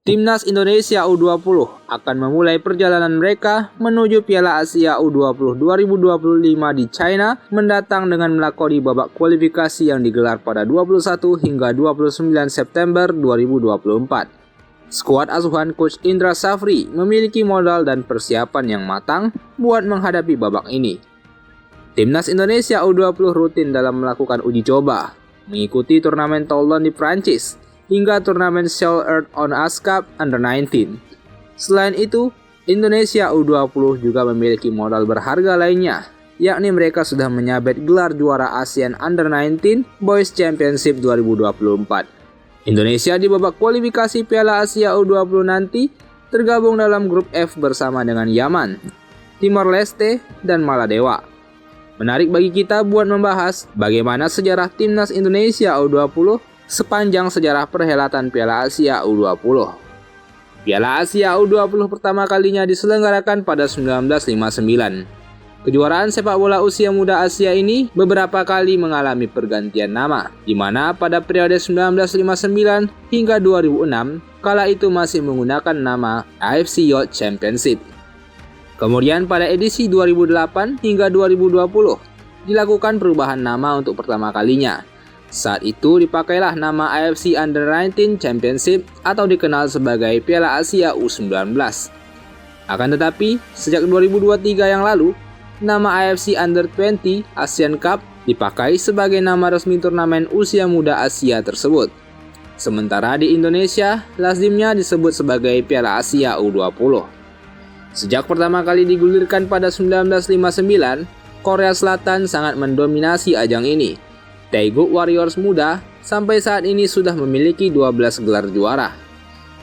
Timnas Indonesia U20 akan memulai perjalanan mereka menuju Piala Asia U20 2025 di China mendatang dengan melakoni babak kualifikasi yang digelar pada 21 hingga 29 September 2024. Skuad asuhan Coach Indra Safri memiliki modal dan persiapan yang matang buat menghadapi babak ini. Timnas Indonesia U20 rutin dalam melakukan uji coba, mengikuti turnamen Toulon di Prancis, hingga turnamen Seoul Earth on Ice Cup Under-19. Selain itu, Indonesia U20 juga memiliki modal berharga lainnya, yakni mereka sudah menyabet gelar juara ASEAN Under-19 Boys Championship 2024. Indonesia di babak kualifikasi Piala Asia U20 nanti tergabung dalam grup F bersama dengan Yaman, Timor Leste, dan Maladewa. Menarik bagi kita buat membahas bagaimana sejarah Timnas Indonesia U20 sepanjang sejarah perhelatan Piala Asia U20. Piala Asia U20 pertama kalinya diselenggarakan pada 1959. Kejuaraan sepak bola usia muda Asia ini beberapa kali mengalami pergantian nama, di mana pada periode 1959 hingga 2006, kala itu masih menggunakan nama AFC Youth Championship. Kemudian pada edisi 2008 hingga 2020, dilakukan perubahan nama untuk pertama kalinya. Saat itu dipakailah nama AFC Under-19 Championship atau dikenal sebagai Piala Asia U19. Akan tetapi, sejak 2023 yang lalu, nama AFC Under-20 Asian Cup dipakai sebagai nama resmi turnamen usia muda Asia tersebut. Sementara di Indonesia, lazimnya disebut sebagai Piala Asia U20. Sejak pertama kali digulirkan pada 1959, Korea Selatan sangat mendominasi ajang ini. Daegu Warriors muda sampai saat ini sudah memiliki 12 gelar juara.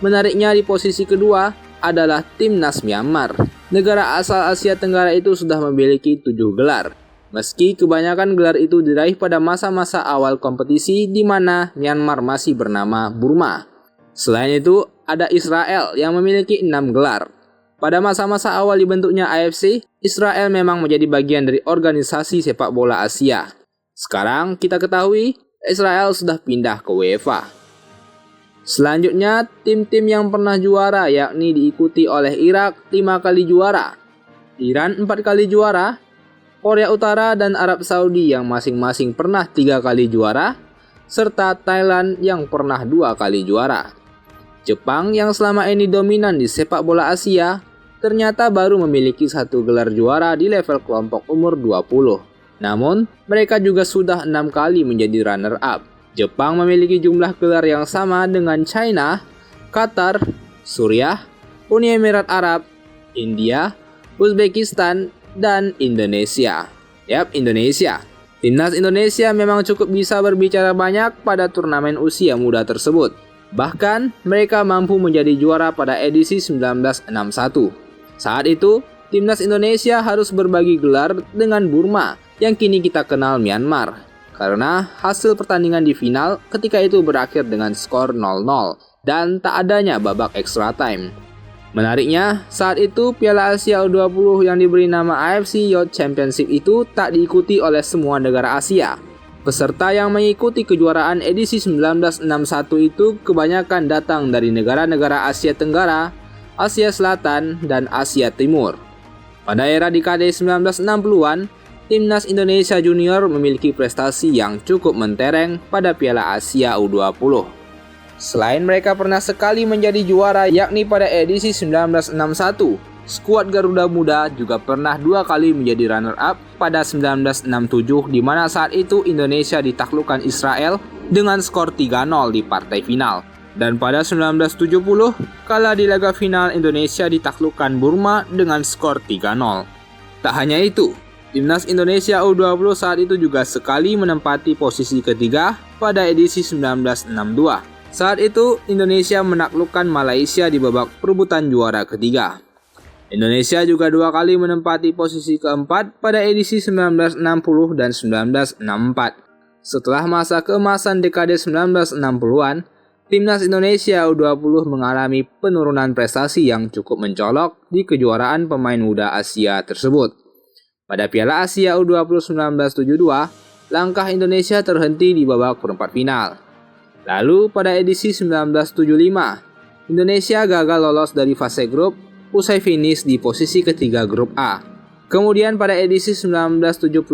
Menariknya di posisi kedua adalah Timnas Myanmar. Negara asal Asia Tenggara itu sudah memiliki 7 gelar. Meski kebanyakan gelar itu diraih pada masa-masa awal kompetisi di mana Myanmar masih bernama Burma. Selain itu, ada Israel yang memiliki 6 gelar. Pada masa-masa awal dibentuknya AFC, Israel memang menjadi bagian dari organisasi sepak bola Asia. Sekarang kita ketahui Israel sudah pindah ke UEFA. Selanjutnya, tim-tim yang pernah juara yakni diikuti oleh Irak 5 kali juara, Iran 4 kali juara, Korea Utara dan Arab Saudi yang masing-masing pernah 3 kali juara, serta Thailand yang pernah 2 kali juara. Jepang yang selama ini dominan di sepak bola Asia, ternyata baru memiliki 1 gelar juara di level kelompok umur 20. Namun, mereka juga sudah 6 kali menjadi runner-up. Jepang memiliki jumlah gelar yang sama dengan China, Qatar, Suriah, Uni Emirat Arab, India, Uzbekistan, dan Indonesia. Indonesia. Timnas Indonesia memang cukup bisa berbicara banyak pada turnamen usia muda tersebut. Bahkan, mereka mampu menjadi juara pada edisi 1961. Saat itu, Timnas Indonesia harus berbagi gelar dengan Burma, yang kini kita kenal Myanmar, karena hasil pertandingan di final ketika itu berakhir dengan skor 0-0 dan tak adanya babak extra time. Menariknya, saat itu Piala Asia U20 yang diberi nama AFC Youth Championship itu tak diikuti oleh semua negara Asia. Peserta yang mengikuti kejuaraan edisi 1961 itu kebanyakan datang dari negara-negara Asia Tenggara, Asia Selatan, dan Asia Timur. Pada era dekade 1960-an, Timnas Indonesia Junior memiliki prestasi yang cukup mentereng pada Piala Asia U20. Selain mereka pernah sekali menjadi juara yakni pada edisi 1961, skuad Garuda Muda juga pernah 2 kali menjadi runner-up pada 1967 di mana saat itu Indonesia ditaklukkan Israel dengan skor 3-0 di partai final. Dan pada 1970, kala di laga final Indonesia ditaklukkan Burma dengan skor 3-0. Tak hanya itu, Timnas Indonesia U20 saat itu juga sekali menempati posisi ketiga pada edisi 1962. Saat itu, Indonesia menaklukkan Malaysia di babak perebutan juara ketiga. Indonesia juga 2 kali menempati posisi keempat pada edisi 1960 dan 1964. Setelah masa keemasan dekade 1960-an, Timnas Indonesia U20 mengalami penurunan prestasi yang cukup mencolok di kejuaraan pemain muda Asia tersebut. Pada Piala Asia U20 1972, langkah Indonesia terhenti di babak perempat final. Lalu pada edisi 1975, Indonesia gagal lolos dari fase grup usai finish di posisi ketiga grup A. Kemudian pada edisi 1976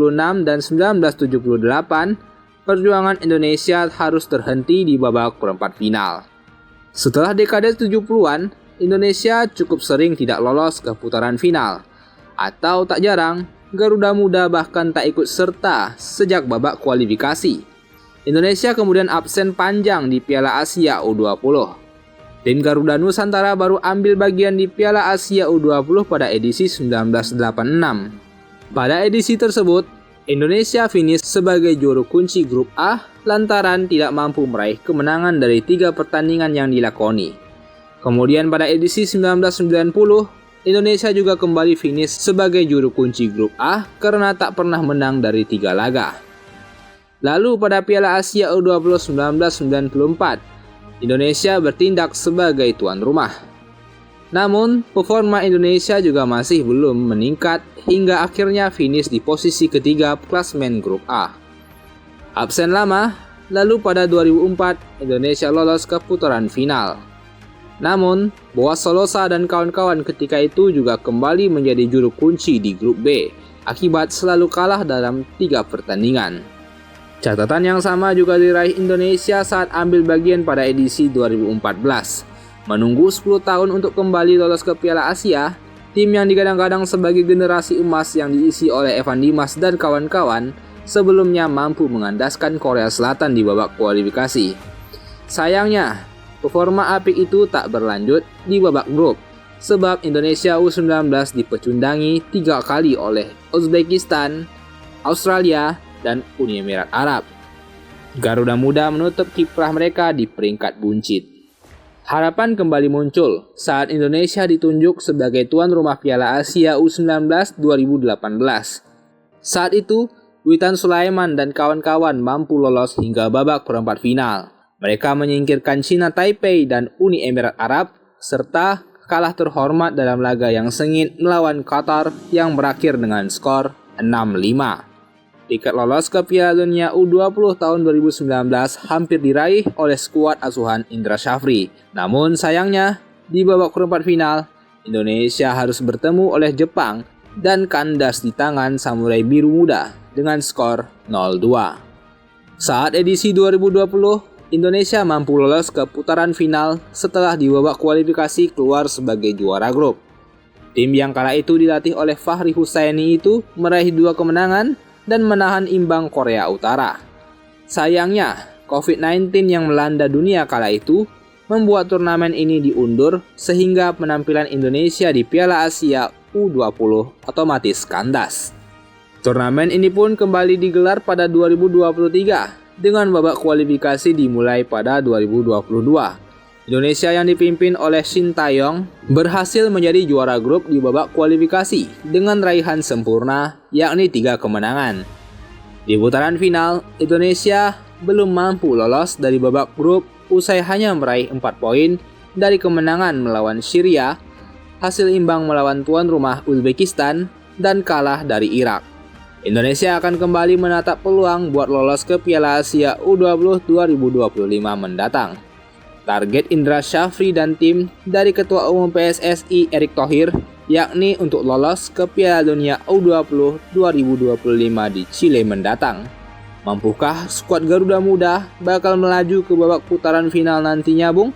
dan 1978, perjuangan Indonesia harus terhenti di babak perempat final. Setelah dekade 70-an, Indonesia cukup sering tidak lolos ke putaran final. Atau tak jarang, Garuda Muda bahkan tak ikut serta sejak babak kualifikasi. Indonesia kemudian absen panjang di Piala Asia U20. Tim Garuda Nusantara baru ambil bagian di Piala Asia U20 pada edisi 1986. Pada edisi tersebut, Indonesia finish sebagai juru kunci grup A lantaran tidak mampu meraih kemenangan dari 3 pertandingan yang dilakoni. Kemudian pada edisi 1990, Indonesia juga kembali finish sebagai juru kunci grup A karena tak pernah menang dari 3 laga. Lalu pada Piala Asia U20 1994, Indonesia bertindak sebagai tuan rumah. Namun, performa Indonesia juga masih belum meningkat hingga akhirnya finish di posisi ketiga klasemen grup A. Absen lama, lalu pada 2004 Indonesia lolos ke putaran final. Namun, Boaz Solosa dan kawan-kawan ketika itu juga kembali menjadi juru kunci di grup B akibat selalu kalah dalam 3 pertandingan. Catatan yang sama juga diraih Indonesia saat ambil bagian pada edisi 2014. Menunggu 10 tahun untuk kembali lolos ke Piala Asia, tim yang digadang-gadang sebagai generasi emas yang diisi oleh Evan Dimas dan kawan-kawan sebelumnya mampu mengandaskan Korea Selatan di babak kualifikasi. Sayangnya, performa apik itu tak berlanjut di babak grup, sebab Indonesia U19 dipecundangi 3 kali oleh Uzbekistan, Australia, dan Uni Emirat Arab. Garuda Muda menutup kiprah mereka di peringkat buncit. Harapan kembali muncul saat Indonesia ditunjuk sebagai tuan rumah Piala Asia U19 2018. Saat itu, Witan Sulaiman dan kawan-kawan mampu lolos hingga babak perempat final. Mereka menyingkirkan China Taipei dan Uni Emirat Arab, serta kalah terhormat dalam laga yang sengit melawan Qatar yang berakhir dengan skor 6-5. Tiket lolos ke Piala Dunia U20 tahun 2019 hampir diraih oleh skuad asuhan Indra Syafri. Namun sayangnya, di babak perempat final, Indonesia harus bertemu oleh Jepang dan kandas di tangan Samurai Biru Muda dengan skor 0-2. Saat edisi 2020, Indonesia mampu lolos ke putaran final setelah di babak kualifikasi keluar sebagai juara grup. Tim yang kala itu dilatih oleh Fahri Husaini itu meraih 2 kemenangan dan menahan imbang Korea Utara. Sayangnya, COVID-19 yang melanda dunia kala itu membuat turnamen ini diundur sehingga penampilan Indonesia di Piala Asia U20 otomatis kandas. Turnamen ini pun kembali digelar pada 2023 dengan babak kualifikasi dimulai pada 2022. Indonesia yang dipimpin oleh Shin Tae-yong berhasil menjadi juara grup di babak kualifikasi dengan raihan sempurna yakni 3 kemenangan. Di putaran final, Indonesia belum mampu lolos dari babak grup usai hanya meraih 4 poin dari kemenangan melawan Syria, hasil imbang melawan tuan rumah Uzbekistan, dan kalah dari Irak. Indonesia akan kembali menatap peluang buat lolos ke Piala Asia U20 2025 mendatang. Target Indra Syafri dan tim dari Ketua Umum PSSI Erick Thohir yakni untuk lolos ke Piala Dunia U20 2025 di Chile mendatang. Mampukah skuad Garuda Muda bakal melaju ke babak putaran final nantinya, Bung?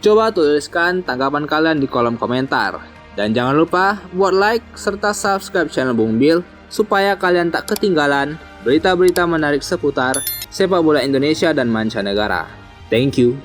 Coba tuliskan tanggapan kalian di kolom komentar. Dan jangan lupa buat like serta subscribe channel Bung Bil supaya kalian tak ketinggalan berita-berita menarik seputar sepak bola Indonesia dan mancanegara. Thank you.